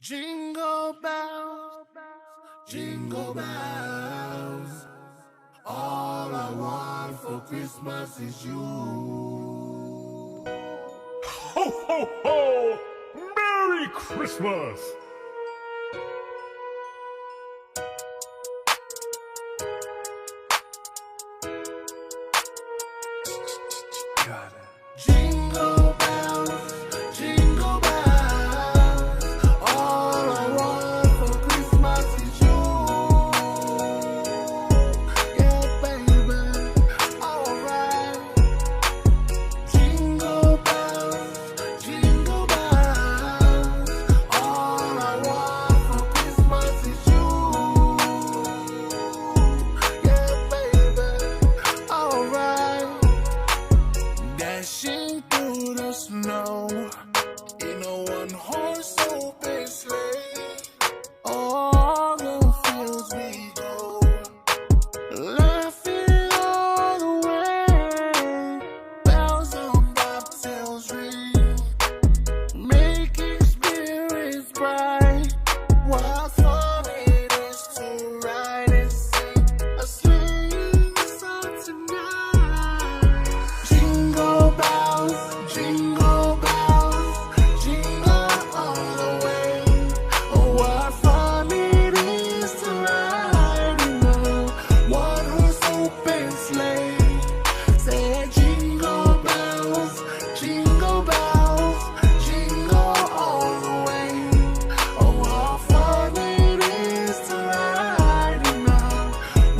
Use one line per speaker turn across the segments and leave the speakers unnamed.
Jingle bells, jingle bells. All I want for Christmas is you.
Ho, ho, ho! Merry Christmas!
Jingle bells, jingle bells. All I want for Christmas is you. Yeah, baby, alright. Jingle bells, jingle bells. All I want for Christmas is you. Yeah, baby, alright. Dashing through the snow in a one-horse open sleigh. All the fields we go, laughing all the way. Bells on bobtails ring, making spirits bright. What fun it is to ride and sing a sleighing song tonight. Jingle bells, jingle bells, jingle all the way. Oh, what fun it is to ride in a one-horse open sleigh. Say jingle bells, jingle bells, jingle all the way. Oh, what fun it is to ride in a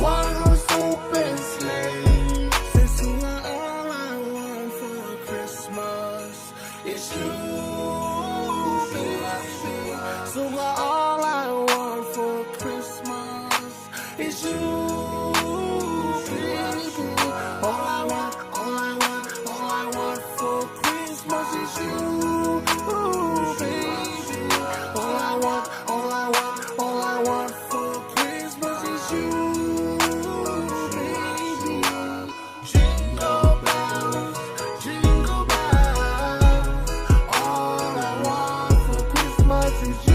one-horse open sleigh. Say, so all I want for Christmas is you, baby. So all I want for Christmas is you, baby. All I want, all I want, all I want for Christmas is you, baby. All I want, all I want, all I want for Christmas is you, baby. Jingle bells, jingle bells. All I want for Christmas is you.